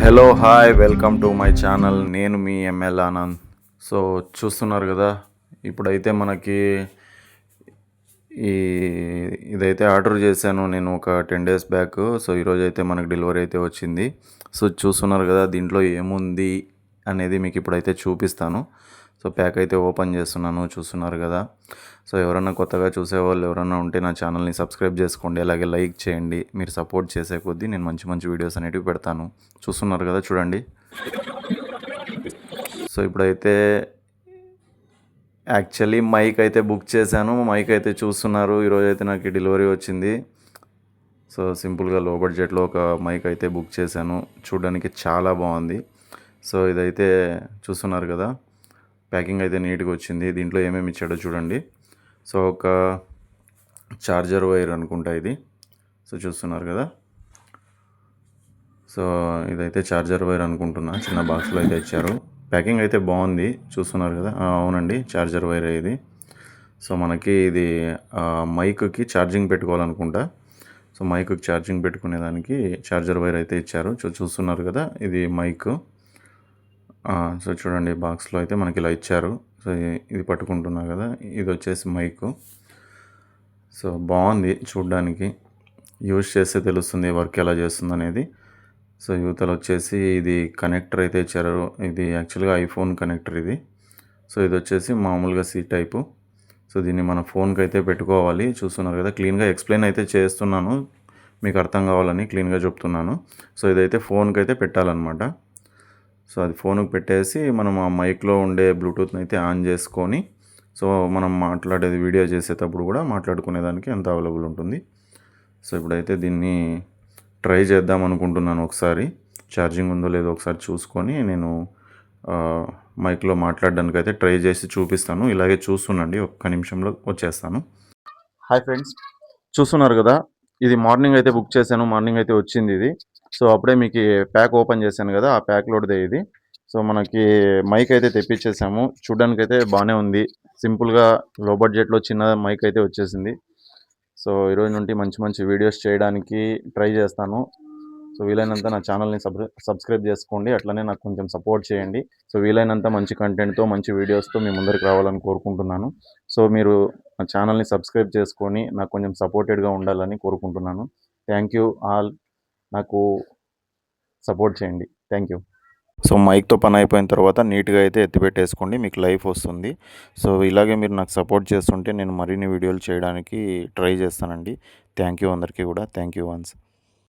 Hello hi welcome to my channel. నేను మీ ML Anand. So చూస్తున్నారు కదా, ఇప్పుడైతే మనకి ఈ ఇదైతే ఆర్డర్ చేశాను నేను ఒక 10 days బ్యాక్. సో ఈరోజు అయితే మనకు డెలివరీ అయితే వచ్చింది. సో చూస్తున్నారు కదా, దీంట్లో ఏముంది అనేది మీకు ఇప్పుడైతే చూపిస్తాను. సో ప్యాక్ అయితే ఓపెన్ చేస్తున్నాను, చూస్తున్నారు కదా. సో ఎవరన్నా కొత్తగా చూసేవాళ్ళు ఎవరన్నా ఉంటే నా ఛానల్ని సబ్స్క్రైబ్ చేసుకోండి, అలాగే లైక్ చేయండి. మీరు సపోర్ట్ చేసే కొద్దీ నేను మంచి మంచి వీడియోస్ అనేటివి పెడతాను. చూస్తున్నారు కదా, చూడండి. సో ఇప్పుడైతే యాక్చువల్లీ మైక్ అయితే బుక్ చేశాను. మైక్ అయితే చూస్తున్నారు, ఈరోజు అయితే నాకు డెలివరీ వచ్చింది. సో సింపుల్గా లో బడ్జెట్లో ఒక మైక్ అయితే బుక్ చేశాను. చూడడానికి చాలా బాగుంది. సో ఇదైతే చూస్తున్నారు కదా, ప్యాకింగ్ అయితే నీట్గా వచ్చింది. దీంట్లో ఏమేమి ఇచ్చాడో చూడండి. సో ఒక చార్జర్ వైర్ అనుకుంటా ఇది. సో చూస్తున్నారు కదా, సో ఇదైతే చార్జర్ వైర్ అనుకుంటున్నా. చిన్న బాక్స్లో అయితే ఇచ్చారు. ప్యాకింగ్ అయితే బాగుంది, చూస్తున్నారు కదా. అవునండి, చార్జర్ వైర్ ఇది. సో మనకి ఇది మైక్కి ఛార్జింగ్ పెట్టుకోవాలనుకుంటా. సో మైక్కి ఛార్జింగ్ పెట్టుకునేదానికి చార్జర్ వైర్ అయితే ఇచ్చారు. చూస్తున్నారు కదా, ఇది మైక్. సో చూడండి, బాక్స్లో అయితే మనకి ఇలా ఇచ్చారు. సో ఇది పట్టుకుంటున్నా కదా, ఇది వచ్చేసి మైక్. సో బాగుంది చూడ్డానికి, యూజ్ చేస్తే తెలుస్తుంది వర్క్ ఎలా చేస్తుంది అనేది. సో యువతలు వచ్చేసి ఇది కనెక్టర్ అయితే ఇచ్చారు. ఇది యాక్చువల్గా ఐఫోన్ కనెక్టర్ ఇది. సో ఇది వచ్చేసి మామూలుగా సి టైపు. సో దీన్ని మన ఫోన్కి అయితే పెట్టుకోవాలి. చూస్తున్నారు కదా, క్లీన్గా ఎక్స్ప్లెయిన్ అయితే చేస్తున్నాను, మీకు అర్థం కావాలని క్లీన్గా చెప్తున్నాను. సో ఇదైతే ఫోన్కి అయితే పెట్టాలన్నమాట. సో అది ఫోన్కి పెట్టేసి మనం ఆ మైక్లో ఉండే బ్లూటూత్ని అయితే ఆన్ చేసుకొని, సో మనం మాట్లాడేది వీడియో చేసేటప్పుడు కూడా మాట్లాడుకునేదానికి అంత అవైలబుల్ ఉంటుంది. సో ఇప్పుడైతే దీన్ని ట్రై చేద్దాం అనుకుంటున్నాను. ఒకసారి ఛార్జింగ్ ఉందో లేదో ఒకసారి చూసుకొని నేను మైక్లో మాట్లాడడానికి అయితే ట్రై చేసి చూపిస్తాను. ఇలాగే చూస్తుండండి, ఒక్క నిమిషంలో వచ్చేస్తాను. హాయ్ ఫ్రెండ్స్, చూస్తున్నారు కదా, ఇది మార్నింగ్ అయితే బుక్ చేశాను. మార్నింగ్ అయితే వచ్చింది ఇది. సో అప్పుడే మీకు ప్యాక్ ఓపెన్ చేశాను కదా, ఆ ప్యాక్లోదే ఇది. సో మనకి మైక్ అయితే తెప్పించేసాము. చూడడానికి అయితే బాగానే ఉంది. సింపుల్గా లో బడ్జెట్లో చిన్న మైక్ అయితే వచ్చేసింది. సో ఈరోజు నుండి మంచి మంచి వీడియోస్ చేయడానికి ట్రై చేస్తాను. సో వీలైనంత నా ఛానల్ని సబ్స్క్రైబ్ చేసుకోండి, అట్లనే నాకు కొంచెం సపోర్ట్ చేయండి. సో వీలైనంత మంచి కంటెంట్తో మంచి వీడియోస్తో మీ ముందరికి రావాలని కోరుకుంటున్నాను. సో మీరు నా ఛానల్ని సబ్స్క్రైబ్ చేసుకొని నాకు కొంచెం సపోర్టెడ్గా ఉండాలని కోరుకుంటున్నాను. థ్యాంక్ యూ ఆల్, నాకు సపోర్ట్ చేయండి. Thank you. సో మైక్తో పని అయిపోయిన తర్వాత నీట్గా అయితే ఎత్తిపెట్టేసుకోండి, మీకు లైఫ్ వస్తుంది. సో ఇలాగే మీరు నాకు సపోర్ట్ చేస్తుంటే నేను మరిన్ని వీడియోలు చేయడానికి ట్రై చేస్తానండి. థ్యాంక్ యూ అందరికీ కూడా. Thank you once.